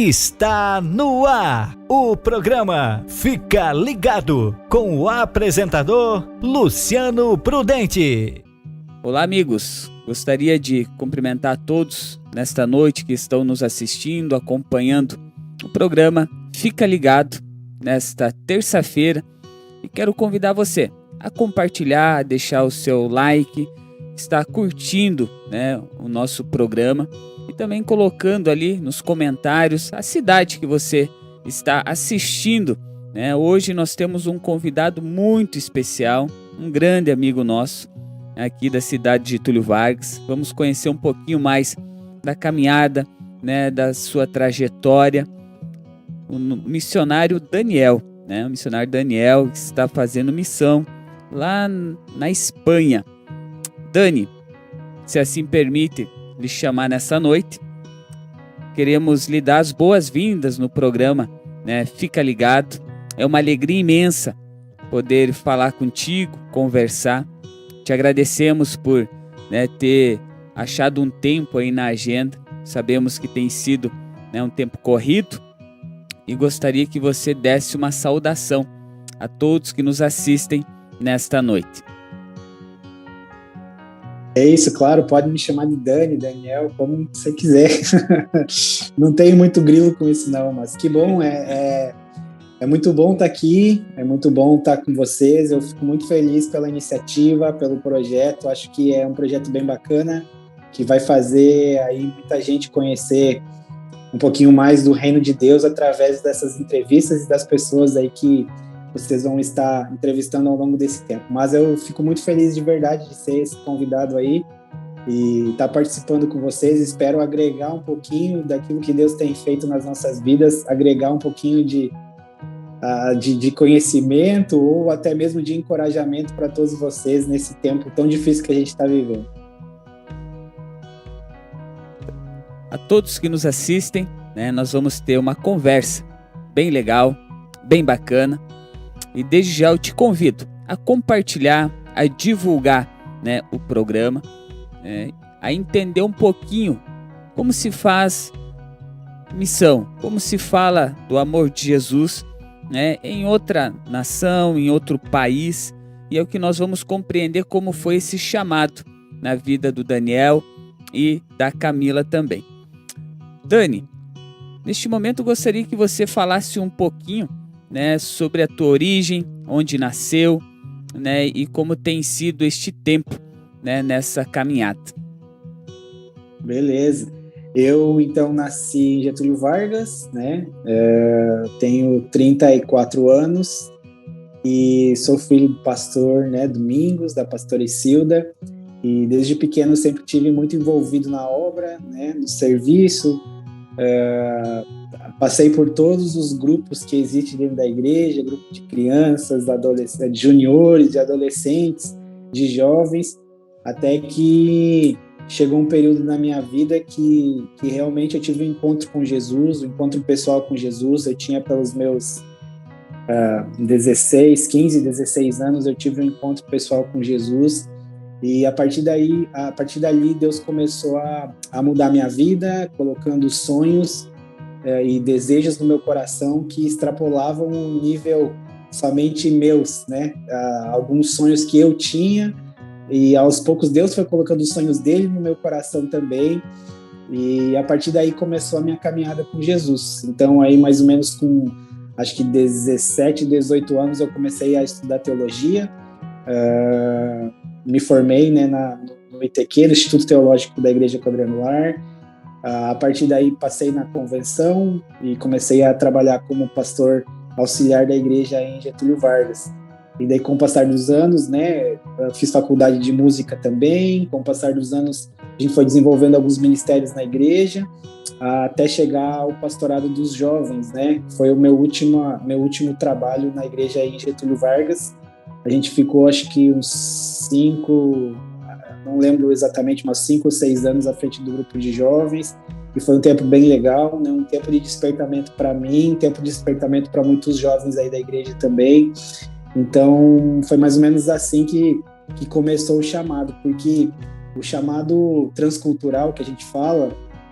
Está no ar o programa Fica Ligado com o apresentador Luciano Prudente. Olá, amigos. Gostaria de cumprimentar a todos nesta noite que estão nos assistindo, acompanhando o programa Fica Ligado nesta terça-feira, e quero convidar você a compartilhar, a deixar o seu like, estar curtindo, o nosso programa e também colocando ali nos comentários a cidade que você está assistindo. Hoje nós temos um convidado muito especial, um grande amigo nosso aqui da cidade de Getúlio Vargas. Vamos conhecer um pouquinho mais da caminhada, da sua trajetória. O missionário Daniel, o missionário Daniel que está fazendo missão lá na Espanha. Dani, se assim permite lhe chamar nessa noite, queremos lhe dar as boas-vindas no programa, Fica Ligado. É uma alegria imensa poder falar contigo, conversar. Te agradecemos por ter achado um tempo aí na agenda. Sabemos que tem sido um tempo corrido e gostaria que você desse uma saudação a todos que nos assistem nesta noite. É isso, claro, pode me chamar de Dani, Daniel, como você quiser. Não tenho muito grilo com isso não, mas que bom, é muito bom estar aqui, é muito bom estar com vocês. Eu fico muito feliz pela iniciativa, pelo projeto. Acho que é um projeto bem bacana, que vai fazer aí muita gente conhecer um pouquinho mais do reino de Deus através dessas entrevistas e das pessoas aí que vocês vão estar entrevistando ao longo desse tempo. Mas eu fico muito feliz de verdade de ser esse convidado aí e estar participando com vocês. Espero agregar um pouquinho daquilo que Deus tem feito nas nossas vidas, agregar um pouquinho de conhecimento ou até mesmo de encorajamento para todos vocês nesse tempo tão difícil que a gente está vivendo. A todos que nos assistem, nós vamos ter uma conversa bem legal, bem bacana. E desde já eu te convido a compartilhar, a divulgar o programa, a entender um pouquinho como se faz missão, como se fala do amor de Jesus em outra nação, em outro país. E é o que nós vamos compreender como foi esse chamado na vida do Daniel e da Camila também. Dani, neste momento eu gostaria que você falasse um pouquinho sobre a tua origem, onde nasceu, e como tem sido este tempo, nessa caminhada. Beleza. Eu, então, nasci em Getúlio Vargas, tenho 34 anos e sou filho do pastor, Domingos, da pastora Isilda, e desde pequeno sempre tive muito envolvido na obra, no serviço. Passei por todos os grupos que existem dentro da igreja, grupo de crianças, de juniores, de adolescentes, de jovens, até que chegou um período na minha vida que realmente eu tive um encontro com Jesus, um encontro pessoal com Jesus. Eu tinha pelos meus 15, 16 anos, eu tive um encontro pessoal com Jesus, e a partir dali Deus começou a mudar minha vida, colocando sonhos e desejos no meu coração que extrapolavam um nível somente meus, alguns sonhos que eu tinha, e aos poucos Deus foi colocando os sonhos dele no meu coração também, e a partir daí começou a minha caminhada com Jesus. Então aí mais ou menos com acho que 17, 18 anos eu comecei a estudar teologia, me formei no ITQ, no Instituto Teológico da Igreja Quadrangular. A partir daí passei na convenção e comecei a trabalhar como pastor auxiliar da igreja em Getúlio Vargas. E daí, com o passar dos anos, fiz faculdade de música também. Com o passar dos anos, a gente foi desenvolvendo alguns ministérios na igreja, até chegar ao pastorado dos jovens, Foi o meu último trabalho na igreja em Getúlio Vargas. A gente ficou, acho que uns 5... não lembro exatamente, mas 5 ou 6 anos à frente do grupo de jovens, e foi um tempo bem legal, um tempo de despertamento para mim, um tempo de despertamento para muitos jovens aí da igreja também. Então foi mais ou menos assim que começou o chamado, porque o chamado transcultural que a gente fala,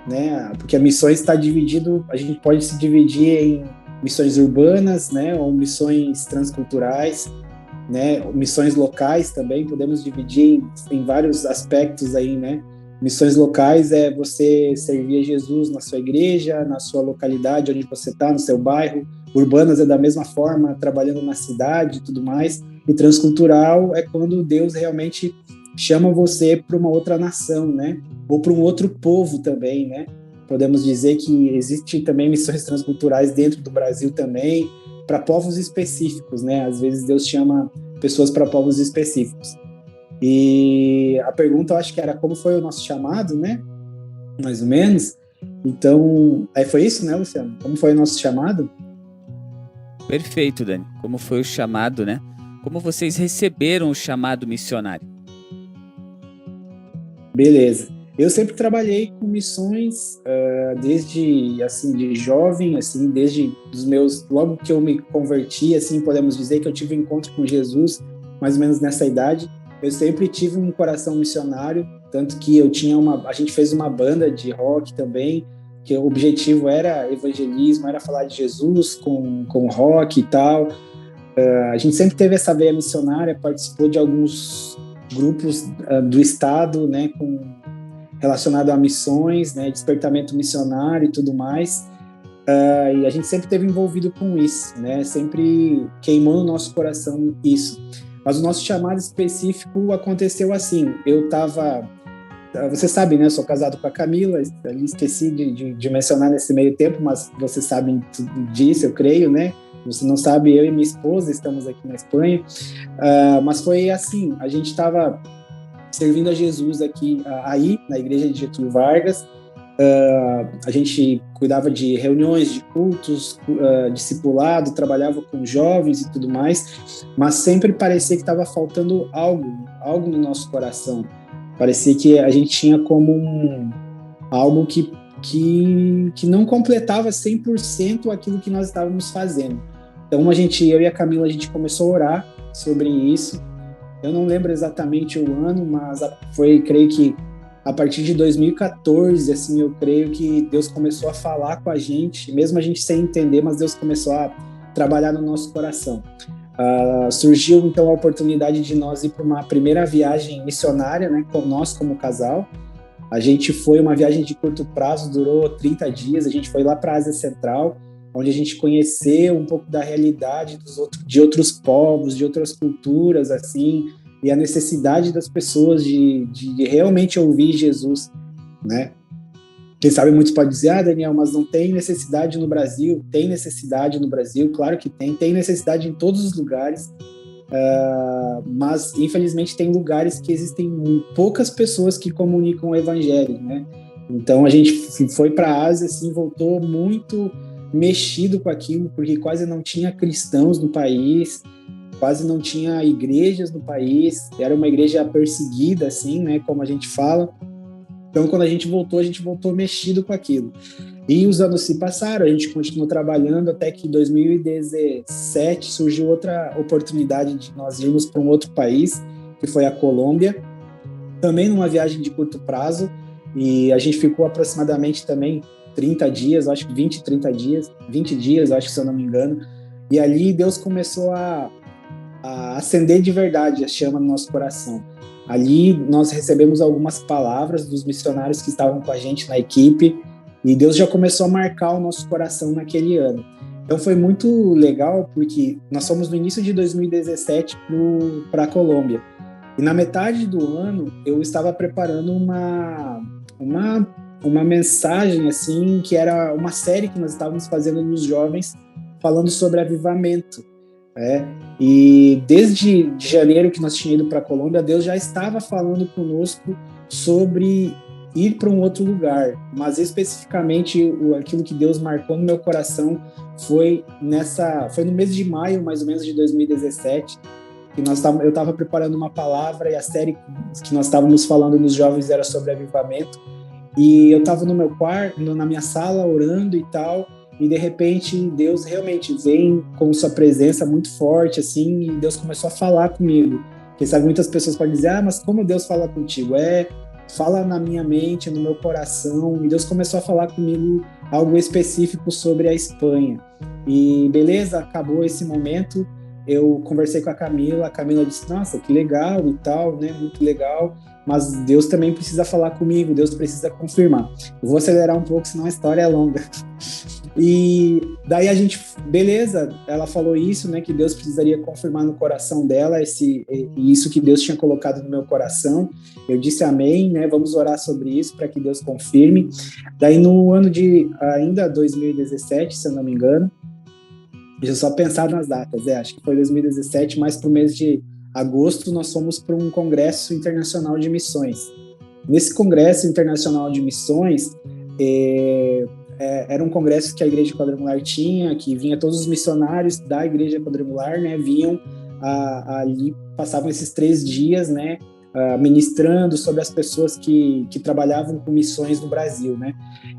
né? Porque a missões está dividido, a gente pode se dividir em missões urbanas, né? Ou missões transculturais, né? Missões locais também, podemos dividir em vários aspectos aí, né? Missões locais é você servir a Jesus na sua igreja, na sua localidade, onde você está, no seu bairro. Urbanas é da mesma forma, trabalhando na cidade e tudo mais. E transcultural é quando Deus realmente chama você para uma outra nação, né? Ou para um outro povo também, né? Podemos dizer que existe também missões transculturais dentro do Brasil também, para povos específicos, né? Às vezes Deus chama pessoas para povos específicos. E a pergunta, eu acho que era como foi o nosso chamado, né? Mais ou menos. Então, foi isso, né, Luciano? Como foi o nosso chamado? Perfeito, Dani. Como foi o chamado, né? Como vocês receberam o chamado missionário? Beleza. Eu sempre trabalhei com missões desde, assim, de jovem, assim, desde os meus... Logo que eu me converti, assim, podemos dizer que eu tive um encontro com Jesus, mais ou menos nessa idade. Eu sempre tive um coração missionário, tanto que eu tinha a gente fez uma banda de rock também, que o objetivo era evangelismo, era falar de Jesus com rock e tal. A gente sempre teve essa veia missionária, participou de alguns grupos do estado, né, relacionado a missões, né, despertamento missionário e tudo mais. E a gente sempre esteve envolvido com isso, né, sempre queimou no nosso coração isso. Mas o nosso chamado específico aconteceu assim. Você sabe, né? Eu sou casado com a Camila, ali esqueci de mencionar nesse meio tempo, mas vocês sabem disso, eu creio, né? Você não sabe, eu e minha esposa estamos aqui na Espanha. Mas foi assim, a gente estava servindo a Jesus aqui, aí, na igreja de Getúlio Vargas. A gente cuidava de reuniões, de cultos, discipulado, trabalhava com jovens e tudo mais, mas sempre parecia que estava faltando algo no nosso coração. Parecia que a gente tinha como algo que não completava 100% aquilo que nós estávamos fazendo. Então eu e a Camila, a gente começou a orar sobre isso. Eu não lembro exatamente o ano, mas creio que a partir de 2014, assim, eu creio que Deus começou a falar com a gente, mesmo a gente sem entender, mas Deus começou a trabalhar no nosso coração. Surgiu, então, a oportunidade de nós ir para uma primeira viagem missionária, né, com nós como casal. A gente foi uma viagem de curto prazo, durou 30 dias, a gente foi lá para a Ásia Central, onde a gente conheceu um pouco da realidade de outros povos, de outras culturas, assim, e a necessidade das pessoas de realmente ouvir Jesus, né? Quem sabe muitos podem dizer, Daniel, mas não tem necessidade no Brasil. Tem necessidade no Brasil, claro que tem necessidade em todos os lugares, mas infelizmente tem lugares que existem poucas pessoas que comunicam o evangelho, né? Então a gente foi para a Ásia, assim, voltou muito mexido com aquilo, porque quase não tinha cristãos no país, quase não tinha igrejas no país, era uma igreja perseguida, assim, né, como a gente fala. Então, quando a gente voltou mexido com aquilo. E os anos se passaram, a gente continuou trabalhando até que em 2017 surgiu outra oportunidade de nós irmos para um outro país, que foi a Colômbia, também numa viagem de curto prazo, e a gente ficou aproximadamente também 30 dias, acho que 20 dias, acho que, se eu não me engano, e ali Deus começou a acender de verdade a chama no nosso coração. Ali nós recebemos algumas palavras dos missionários que estavam com a gente na equipe, e Deus já começou a marcar o nosso coração naquele ano. Então foi muito legal, porque nós fomos no início de 2017 para a Colômbia, e na metade do ano eu estava preparando uma mensagem, assim, que era uma série que nós estávamos fazendo nos jovens, falando sobre avivamento. E desde janeiro que nós tínhamos ido para a Colômbia, Deus já estava falando conosco sobre ir para um outro lugar, mas especificamente aquilo que Deus marcou no meu coração foi no mês de maio, mais ou menos, de 2017, que eu estava preparando uma palavra, e a série que nós estávamos falando nos jovens era sobre avivamento, e eu estava no meu quarto, na minha sala, orando e tal, e de repente Deus realmente vem com sua presença muito forte, assim, e Deus começou a falar comigo. Quem sabe muitas pessoas podem dizer, mas como Deus fala contigo? fala na minha mente, no meu coração, e Deus começou a falar comigo algo específico sobre a Espanha. E beleza, acabou esse momento, eu conversei com a Camila disse, nossa, que legal e tal, né, muito legal, mas Deus também precisa falar comigo, Deus precisa confirmar. Eu vou acelerar um pouco, senão a história é longa. E daí a gente, beleza, ela falou isso, né, que Deus precisaria confirmar no coração dela isso que Deus tinha colocado no meu coração. Eu disse amém, né, vamos orar sobre isso para que Deus confirme. Daí no ano de ainda 2017, se eu não me engano, deixa eu só pensar nas datas, acho que foi 2017, mas pro mês de agosto nós fomos para um congresso internacional de missões. Nesse congresso internacional de missões, era um congresso que a Igreja Quadrangular tinha, que vinha todos os missionários da Igreja Quadrangular, né, vinham ali, passavam esses 3 dias, né, ministrando sobre as pessoas que trabalhavam com missões no Brasil, né,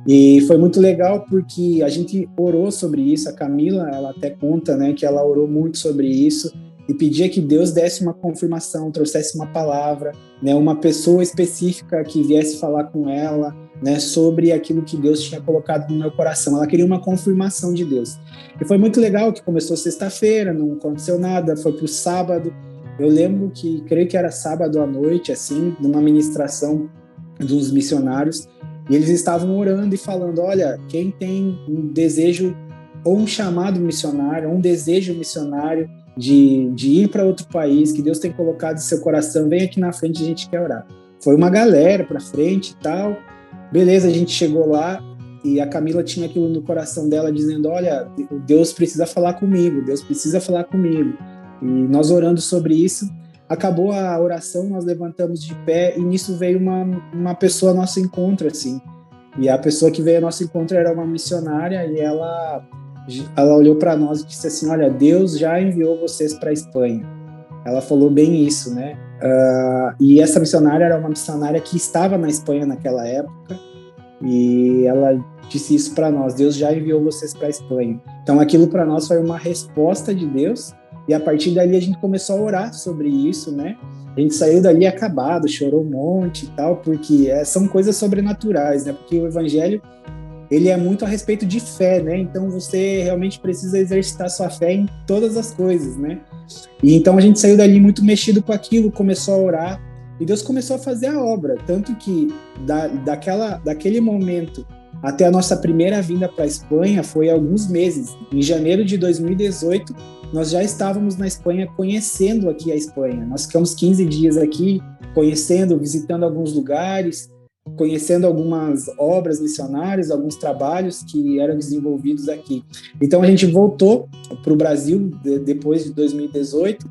e foi muito legal porque a gente orou sobre isso, a Camila, ela até conta, né, que ela orou muito sobre isso, e pedia que Deus desse uma confirmação, trouxesse uma palavra, né, uma pessoa específica que viesse falar com ela, né, sobre aquilo que Deus tinha colocado no meu coração. Ela queria uma confirmação de Deus. E foi muito legal que começou sexta-feira, não aconteceu nada, foi para o sábado. Eu lembro que, creio que era sábado à noite, assim, numa ministração dos missionários, e eles estavam orando e falando, olha, quem tem um desejo ou um chamado missionário, um desejo missionário, de ir para outro país, que Deus tem colocado em seu coração, vem aqui na frente, a gente quer orar. Foi uma galera para frente e tal, beleza, a gente chegou lá e a Camila tinha aquilo no coração dela, dizendo, olha, Deus precisa falar comigo, Deus precisa falar comigo. E nós orando sobre isso, acabou a oração, nós levantamos de pé e nisso veio uma pessoa ao nosso encontro, assim. E a pessoa que veio ao nosso encontro era uma missionária e ela olhou para nós e disse assim, olha, Deus já enviou vocês para a Espanha. Ela falou bem isso, né? E essa missionária era uma missionária que estava na Espanha naquela época e ela disse isso para nós, Deus já enviou vocês para a Espanha. Então aquilo para nós foi uma resposta de Deus e a partir dali a gente começou a orar sobre isso, né? A gente saiu dali acabado, chorou um monte e tal, porque são coisas sobrenaturais, né? Porque o Evangelho ele é muito a respeito de fé, né? Então você realmente precisa exercitar sua fé em todas as coisas, né? E então a gente saiu dali muito mexido com aquilo, começou a orar e Deus começou a fazer a obra, tanto que daquele momento até a nossa primeira vinda para a Espanha foi alguns meses. Em janeiro de 2018 nós já estávamos na Espanha conhecendo aqui a Espanha. Nós ficamos 15 dias aqui conhecendo, visitando alguns lugares, conhecendo algumas obras missionárias, alguns trabalhos que eram desenvolvidos aqui. Então a gente voltou para o Brasil depois de 2018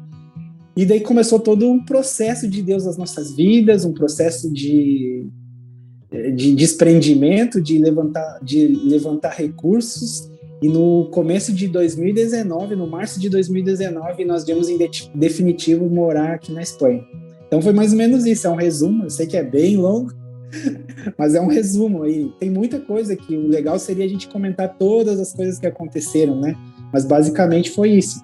e daí começou todo um processo de Deus nas nossas vidas, um processo de desprendimento, de levantar recursos. E no começo de 2019, no março de 2019, nós viemos em definitivo morar aqui na Espanha. Então foi mais ou menos isso, é um resumo, eu sei que é bem longo, mas é um resumo aí. Tem muita coisa que o legal seria a gente comentar todas as coisas que aconteceram, né? Mas basicamente foi isso.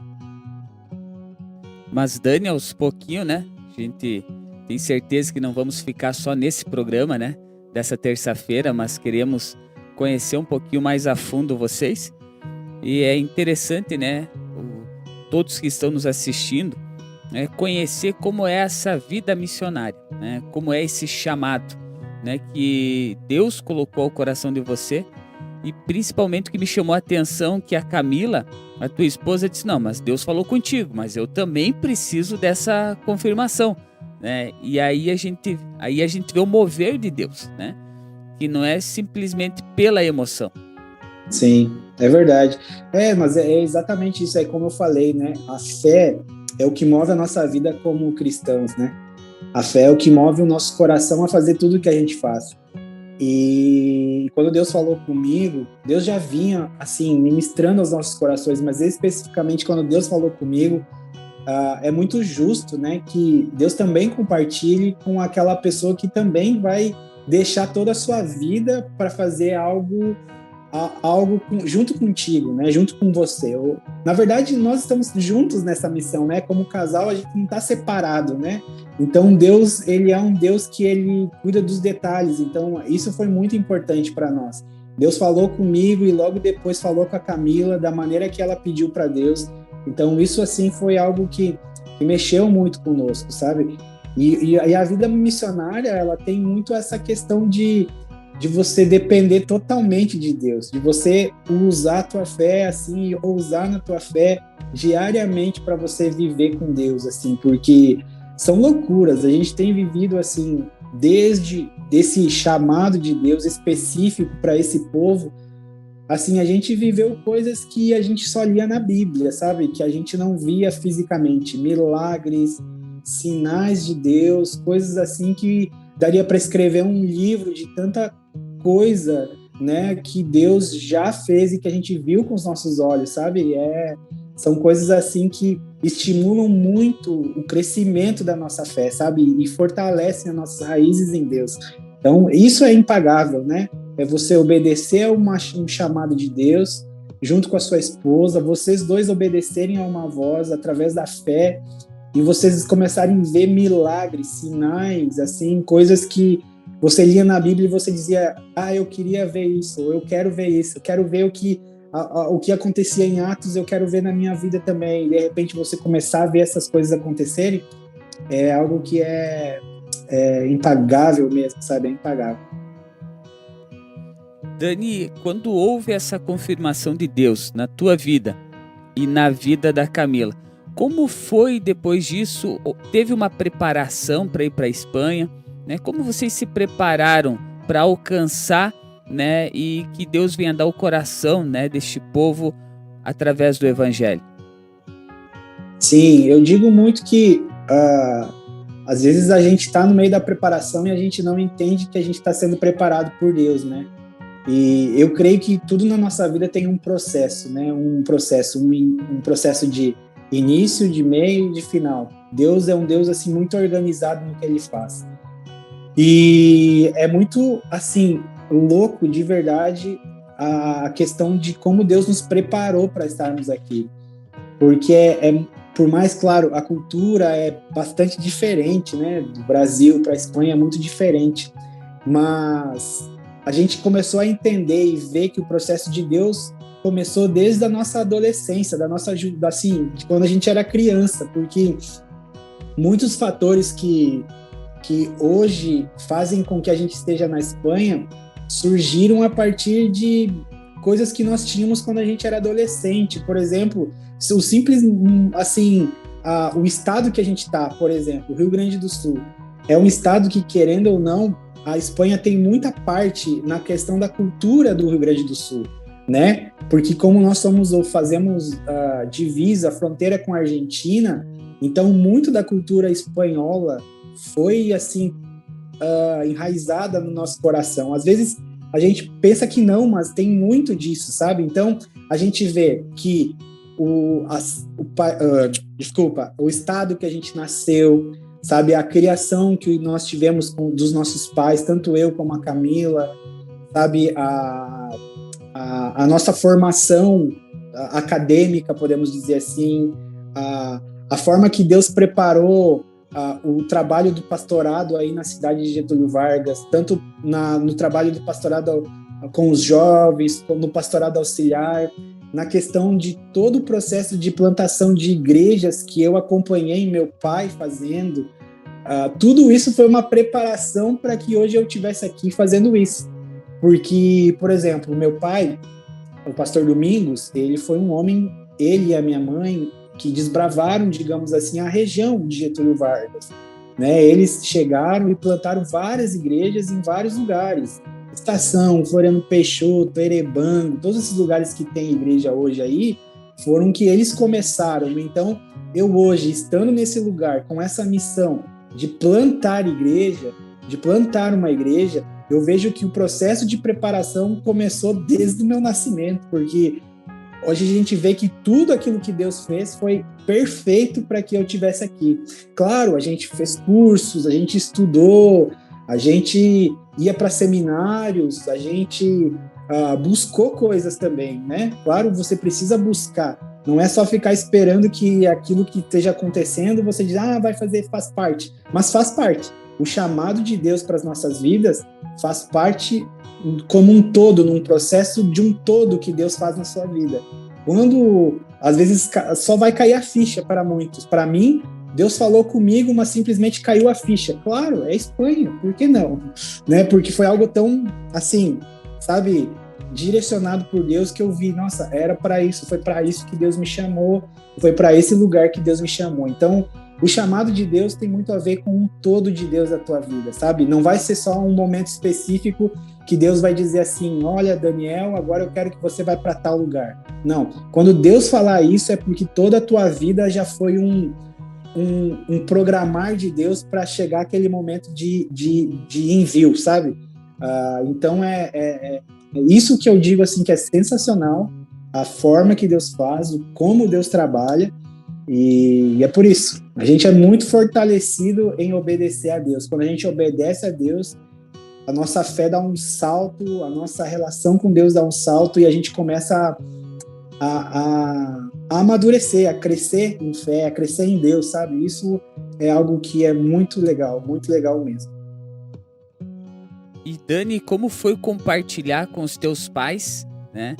Mas Dani, aos pouquinho, né? A gente tem certeza que não vamos ficar só nesse programa, né? Dessa terça-feira, mas queremos conhecer um pouquinho mais a fundo vocês. E é interessante, né? Todos que estão nos assistindo, né, conhecer como é essa vida missionária, né? Como é esse chamado, né, que Deus colocou ao coração de você. E principalmente o que me chamou a atenção, que a Camila, a tua esposa, disse, não, mas Deus falou contigo, mas eu também preciso dessa confirmação, né? E aí a gente vê o mover de Deus, né? Que não é simplesmente pela emoção. Sim, é verdade. Mas é exatamente isso aí, como eu falei, né? A fé é o que move a nossa vida como cristãos, né? A fé é o que move o nosso coração a fazer tudo o que a gente faz. E quando Deus falou comigo, Deus já vinha, assim, ministrando aos nossos corações, mas especificamente quando Deus falou comigo, é muito justo, né, que Deus também compartilhe com aquela pessoa que também vai deixar toda a sua vida para fazer algo algo junto contigo, né? Junto com você. Na verdade, nós estamos juntos nessa missão, né? Como casal, a gente não está separado, né? Então, Deus, ele é um Deus que ele cuida dos detalhes. Então, isso foi muito importante para nós. Deus falou comigo e logo depois falou com a Camila da maneira que ela pediu para Deus. Então, isso, assim, foi algo que mexeu muito conosco, sabe? E a vida missionária, ela tem muito essa questão de você depender totalmente de Deus, de você usar a tua fé, assim, ousar na tua fé diariamente para você viver com Deus, assim, porque são loucuras. A gente tem vivido, assim, desde esse chamado de Deus específico para esse povo, assim, a gente viveu coisas que a gente só lia na Bíblia, sabe? Que a gente não via fisicamente, milagres, sinais de Deus, coisas assim que daria para escrever um livro de tanta coisa, né, que Deus já fez e que a gente viu com os nossos olhos, sabe? São coisas assim que estimulam muito o crescimento da nossa fé, sabe? E fortalecem as nossas raízes em Deus. Então, isso é impagável, né? É você obedecer a um chamado de Deus, junto com a sua esposa, vocês dois obedecerem a uma voz através da fé, e vocês começarem a ver milagres, sinais, assim, coisas que você lia na Bíblia e você dizia, eu queria ver isso, ou eu quero ver isso, eu quero ver o que acontecia em Atos, eu quero ver na minha vida também. E de repente você começar a ver essas coisas acontecerem, é algo que é impagável mesmo, sabe? É impagável. Dani, quando houve essa confirmação de Deus na tua vida e na vida da Camila, como foi depois disso? Teve uma preparação para ir para a Espanha, né? Como vocês se prepararam para alcançar, né? E que Deus venha dar o coração, né, deste povo através do Evangelho? Sim, eu digo muito que às vezes a gente está no meio da preparação e a gente não entende que a gente está sendo preparado por Deus, né? E eu creio que tudo na nossa vida tem um processo, né? Um processo de início, de meio e de final. Deus é um Deus assim muito organizado no que Ele faz. E é muito assim louco de verdade a questão de como Deus nos preparou para estarmos aqui, porque por mais claro, a cultura é bastante diferente, né? Do Brasil para a Espanha é muito diferente, mas a gente começou a entender e ver que o processo de Deus começou desde a nossa adolescência, assim, de quando a gente era criança, porque muitos fatores que hoje fazem com que a gente esteja na Espanha surgiram a partir de coisas que nós tínhamos quando a gente era adolescente. Por exemplo, o simples, assim, o estado que a gente está, por exemplo, o Rio Grande do Sul, é um estado que, querendo ou não, a Espanha tem muita parte na questão da cultura do Rio Grande do Sul, né? Porque como nós fazemos divisa, fronteira com a Argentina, então muito da cultura espanhola foi, assim, enraizada no nosso coração. Às vezes a gente pensa que não, mas tem muito disso, sabe? Então a gente vê que o estado que a gente nasceu, sabe? A criação que nós tivemos dos nossos pais, tanto eu como a Camila, sabe? A nossa formação acadêmica, podemos dizer assim, a forma que Deus preparou o trabalho do pastorado aí na cidade de Getúlio Vargas, tanto no trabalho do pastorado com os jovens, como no pastorado auxiliar, na questão de todo o processo de plantação de igrejas que eu acompanhei meu pai fazendo, tudo isso foi uma preparação para que hoje eu estivesse aqui fazendo isso. Porque, por exemplo, meu pai, o pastor Domingos, ele foi um homem, ele e a minha mãe, que desbravaram, digamos assim, a região de Getúlio Vargas, né? Eles chegaram e plantaram várias igrejas em vários lugares. Estação, Floriano Peixoto, Erebango, todos esses lugares que tem igreja hoje aí, foram que eles começaram. Então, eu hoje, estando nesse lugar, com essa missão de plantar igreja, de plantar uma igreja, eu vejo que o processo de preparação começou desde o meu nascimento, porque hoje a gente vê que tudo aquilo que Deus fez foi perfeito para que eu estivesse aqui. Claro, a gente fez cursos, a gente estudou, a gente ia para seminários, a gente buscou coisas também, né? Claro, você precisa buscar. Não é só ficar esperando que aquilo que esteja acontecendo, você diz, vai fazer, faz parte. Mas faz parte. O chamado de Deus para as nossas vidas faz parte como um todo, num processo de um todo que Deus faz na sua vida. Quando, às vezes, só vai cair a ficha para muitos. Para mim, Deus falou comigo, mas simplesmente caiu a ficha. Claro, é Espanha, por que não? Né? Porque foi algo tão, assim, sabe, direcionado por Deus que eu vi, nossa, era para isso, foi para isso que Deus me chamou, foi para esse lugar que Deus me chamou. Então, o chamado de Deus tem muito a ver com um todo de Deus da tua vida, sabe? Não vai ser só um momento específico que Deus vai dizer assim, olha, Daniel, agora eu quero que você vá para tal lugar. Não, quando Deus falar isso é porque toda a tua vida já foi um programar de Deus para chegar aquele momento de envio, sabe? Então é isso que eu digo assim que é sensacional, a forma que Deus faz, como Deus trabalha, e é por isso, a gente é muito fortalecido em obedecer a Deus. Quando a gente obedece a Deus, a nossa fé dá um salto, a nossa relação com Deus dá um salto e a gente começa a amadurecer, a crescer em fé, a crescer em Deus, sabe? Isso é algo que é muito legal mesmo. E Dani, como foi compartilhar com os teus pais, né?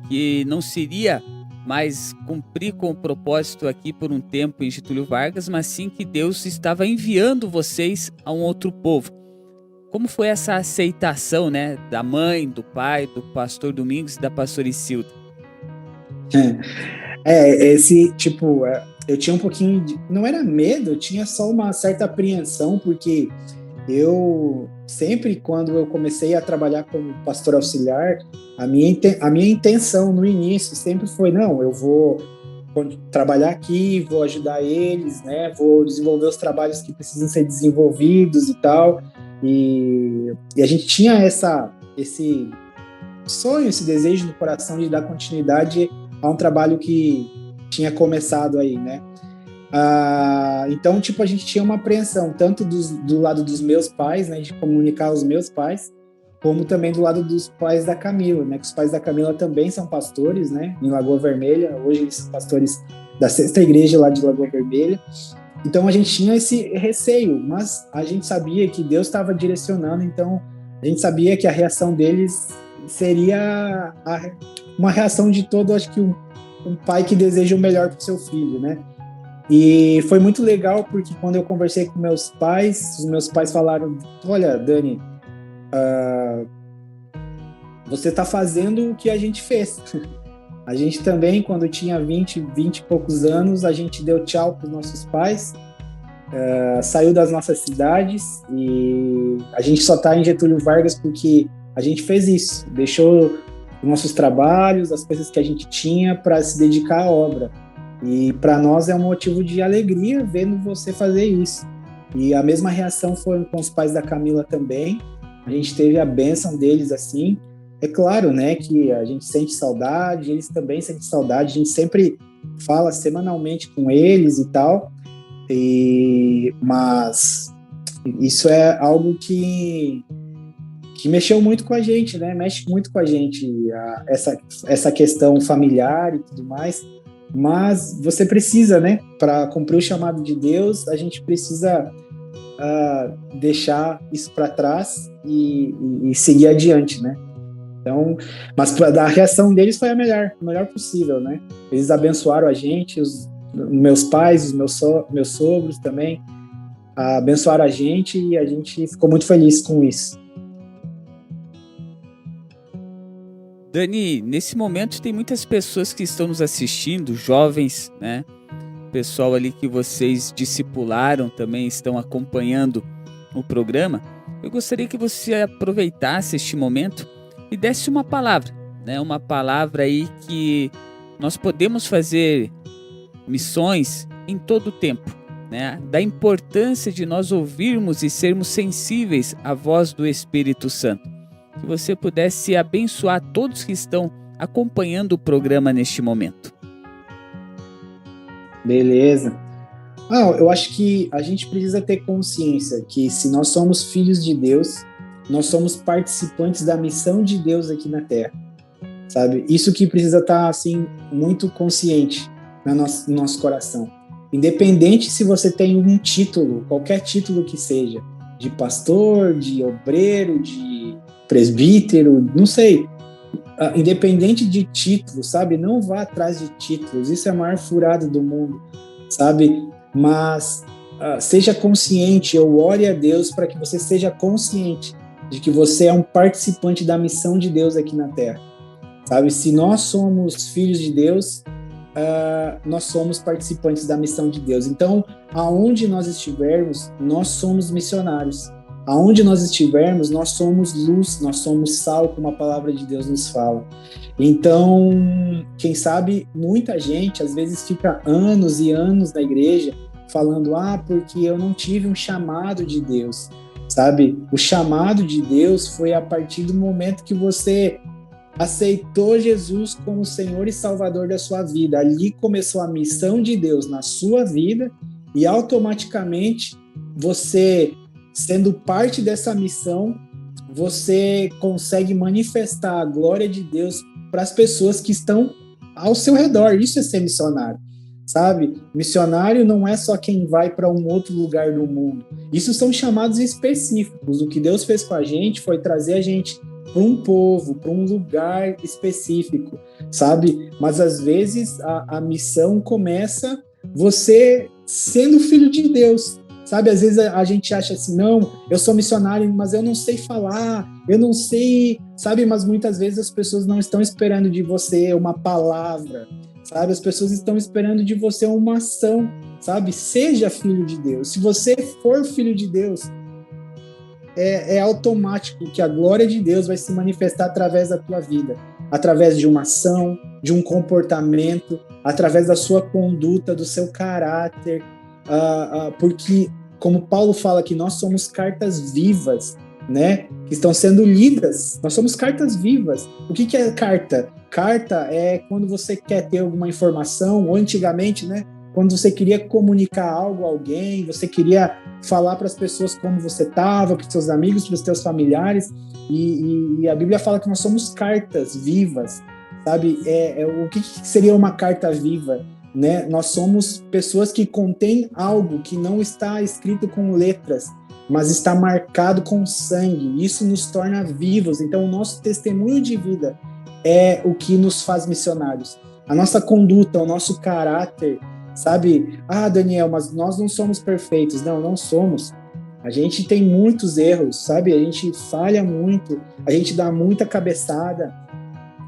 Que não seria mais cumprir com o propósito aqui por um tempo em Getúlio Vargas, mas sim que Deus estava enviando vocês a um outro povo. Como foi essa aceitação, né? Da mãe, do pai, do pastor Domingos e da pastora Isilda? Eu tinha um pouquinho não era medo, eu tinha só uma certa apreensão, porque eu sempre, quando eu comecei a trabalhar como pastor auxiliar, a minha intenção no início sempre foi, não, eu vou trabalhar aqui, vou ajudar eles, né, vou desenvolver os trabalhos que precisam ser desenvolvidos e tal, e a gente tinha esse sonho, esse desejo no coração de dar continuidade a um trabalho que tinha começado aí, né. Então, a gente tinha uma apreensão, tanto do lado dos meus pais, né, de comunicar aos meus pais, como também do lado dos pais da Camila, né, que os pais da Camila também são pastores, né, em Lagoa Vermelha. Hoje eles são pastores da 6ª Igreja lá de Lagoa Vermelha. Então, a gente tinha esse receio, mas a gente sabia que Deus estava direcionando, então a gente sabia que a reação deles seria uma reação de todo, acho que um pai que deseja o melhor para o seu filho, né? E foi muito legal porque quando eu conversei com meus pais, os meus pais falaram, olha, Dani, você está fazendo o que a gente fez. A gente também, quando tinha 20 e poucos anos, a gente deu tchau para os nossos pais, saiu das nossas cidades e a gente só está em Getúlio Vargas porque a gente fez isso, deixou os nossos trabalhos, as coisas que a gente tinha para se dedicar à obra. E para nós é um motivo de alegria vendo você fazer isso. E a mesma reação foi com os pais da Camila também. A gente teve a bênção deles assim. É claro, né, que a gente sente saudade, eles também sentem saudade. A gente sempre fala semanalmente com eles e tal. Mas isso é algo que mexeu muito com a gente, né? Mexe muito com a gente, essa questão familiar e tudo mais. Mas você precisa, né? Para cumprir o chamado de Deus, a gente precisa deixar isso para trás e seguir adiante, né? Então, mas a reação deles foi a melhor possível, né? Eles abençoaram a gente, os meus pais, os meus sogros também abençoaram a gente e a gente ficou muito feliz com isso. Dani, nesse momento tem muitas pessoas que estão nos assistindo, jovens, né? Pessoal ali que vocês discipularam também estão acompanhando o programa. Eu gostaria que você aproveitasse este momento e desse uma palavra, né? Uma palavra aí que nós podemos fazer missões em todo o tempo, né? Da importância de nós ouvirmos e sermos sensíveis à voz do Espírito Santo. Que você pudesse abençoar todos que estão acompanhando o programa neste momento. Beleza. Eu acho que a gente precisa ter consciência que se nós somos filhos de Deus, nós somos participantes da missão de Deus aqui na Terra, sabe? Isso que precisa estar, assim, muito consciente no nosso coração. Independente se você tem um título, qualquer título que seja, de pastor, de obreiro, de presbítero, não sei, independente de título, sabe? Não vá atrás de títulos, isso é a maior furada do mundo, sabe? Mas seja consciente, eu ore a Deus para que você seja consciente de que você é um participante da missão de Deus aqui na Terra, sabe? Se nós somos filhos de Deus, nós somos participantes da missão de Deus. Então, aonde nós estivermos, nós somos missionários. Aonde nós estivermos, nós somos luz, nós somos sal, como a palavra de Deus nos fala. Então, quem sabe, muita gente, às vezes, fica anos e anos na igreja falando, porque eu não tive um chamado de Deus, sabe? O chamado de Deus foi a partir do momento que você aceitou Jesus como Senhor e Salvador da sua vida. Ali começou a missão de Deus na sua vida e automaticamente você, sendo parte dessa missão, você consegue manifestar a glória de Deus para as pessoas que estão ao seu redor. Isso é ser missionário, sabe? Missionário não é só quem vai para um outro lugar do mundo. Isso são chamados específicos. O que Deus fez com a gente foi trazer a gente para um povo, para um lugar específico, sabe? Mas às vezes a missão começa você sendo filho de Deus, sabe? Às vezes a gente acha assim, não, eu sou missionário, mas eu não sei falar, eu não sei, sabe? Mas muitas vezes as pessoas não estão esperando de você uma palavra, sabe? As pessoas estão esperando de você uma ação, sabe? Seja filho de Deus. Se você for filho de Deus, é automático que a glória de Deus vai se manifestar através da tua vida, através de uma ação, de um comportamento, através da sua conduta, do seu caráter, porque, como Paulo fala que nós somos cartas vivas, né, que estão sendo lidas, nós somos cartas vivas. O que é carta? Carta é quando você quer ter alguma informação, ou antigamente, né, quando você queria comunicar algo a alguém, você queria falar para as pessoas como você estava, para os seus amigos, para os seus familiares, e a Bíblia fala que nós somos cartas vivas, sabe? O que seria uma carta viva, né? Nós somos pessoas que contêm algo que não está escrito com letras, mas está marcado com sangue. Isso nos torna vivos. Então, o nosso testemunho de vida é o que nos faz missionários. A nossa conduta, o nosso caráter, sabe? Daniel, mas nós não somos perfeitos. Não, não somos. A gente tem muitos erros, sabe? A gente falha muito, a gente dá muita cabeçada,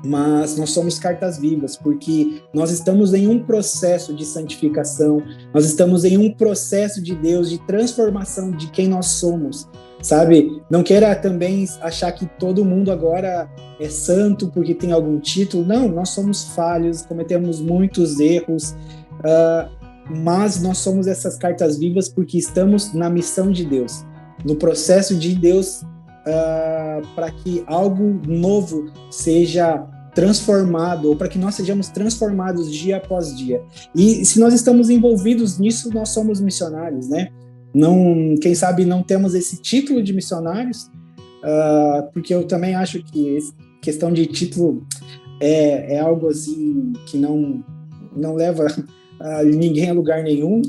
mas nós somos cartas vivas, porque nós estamos em um processo de santificação, nós estamos em um processo de Deus, de transformação de quem nós somos, sabe? Não queira também achar que todo mundo agora é santo porque tem algum título. Não, nós somos falhos, cometemos muitos erros, mas nós somos essas cartas vivas porque estamos na missão de Deus, no processo de Deus, para que algo novo seja transformado, ou para que nós sejamos transformados dia após dia. E se nós estamos envolvidos nisso, nós somos missionários, né? Não, quem sabe não temos esse título de missionários, porque eu também acho que questão de título é algo assim que não leva ninguém a lugar nenhum,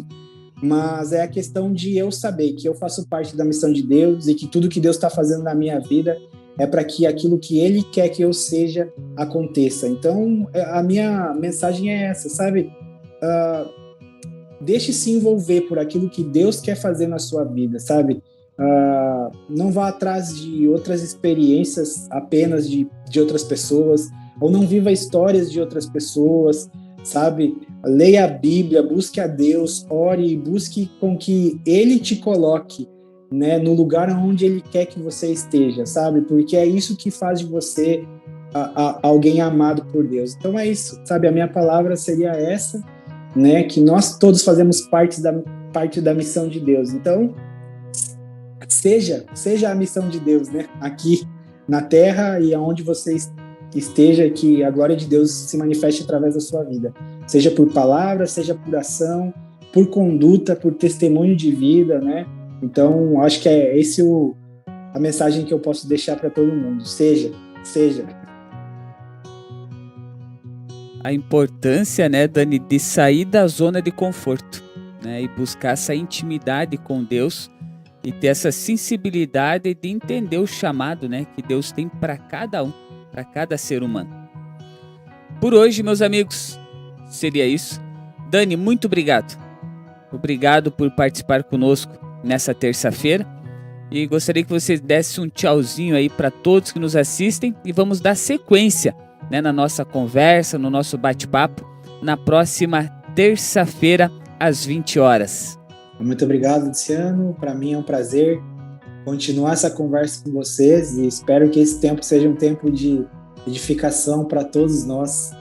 mas é a questão de eu saber que eu faço parte da missão de Deus e que tudo que Deus está fazendo na minha vida é para que aquilo que Ele quer que eu seja aconteça. Então, a minha mensagem é essa, sabe? Deixe-se envolver por aquilo que Deus quer fazer na sua vida, sabe? Não vá atrás de outras experiências apenas de outras pessoas, ou não viva histórias de outras pessoas, sabe? Leia a Bíblia, busque a Deus, ore e busque com que Ele te coloque, né, no lugar onde Ele quer que você esteja, sabe? Porque é isso que faz de você alguém amado por Deus. Então é isso, sabe? A minha palavra seria essa, né? Que nós todos fazemos parte da missão de Deus. Então, seja a missão de Deus, né? Aqui na Terra e aonde você esteja, que a glória de Deus se manifeste através da sua vida. Seja por palavra, seja por ação, por conduta, por testemunho de vida, né? Então, acho que é esse o a mensagem que eu posso deixar para todo mundo. Seja. A importância, né, Dani, de sair da zona de conforto, né, e buscar essa intimidade com Deus e ter essa sensibilidade de entender o chamado, né, que Deus tem para cada um, para cada ser humano. Por hoje, meus amigos, seria isso. Dani, muito obrigado. Obrigado por participar conosco nessa terça-feira. E gostaria que você desse um tchauzinho aí para todos que nos assistem e vamos dar sequência, né, na nossa conversa, no nosso bate-papo, na próxima terça-feira, às 20 horas. Muito obrigado, Luciano. Para mim é um prazer continuar essa conversa com vocês e espero que esse tempo seja um tempo de edificação para todos nós.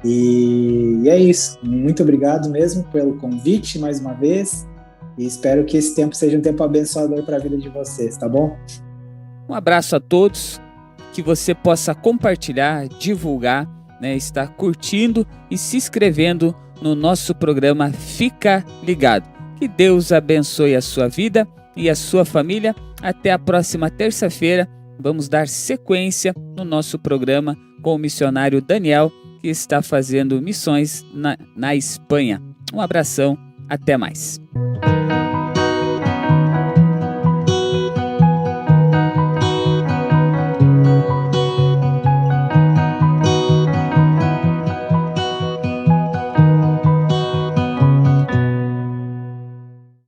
E é isso. Muito obrigado mesmo pelo convite mais uma vez e espero que esse tempo seja um tempo abençoador para a vida de vocês, tá bom? Um abraço a todos, que você possa compartilhar, divulgar, né, estar curtindo e se inscrevendo no nosso programa Fica Ligado. Que Deus abençoe a sua vida e a sua família. Até a próxima terça-feira. Vamos dar sequência no nosso programa com o missionário Daniel, que está fazendo missões na Espanha. Um abração, até mais.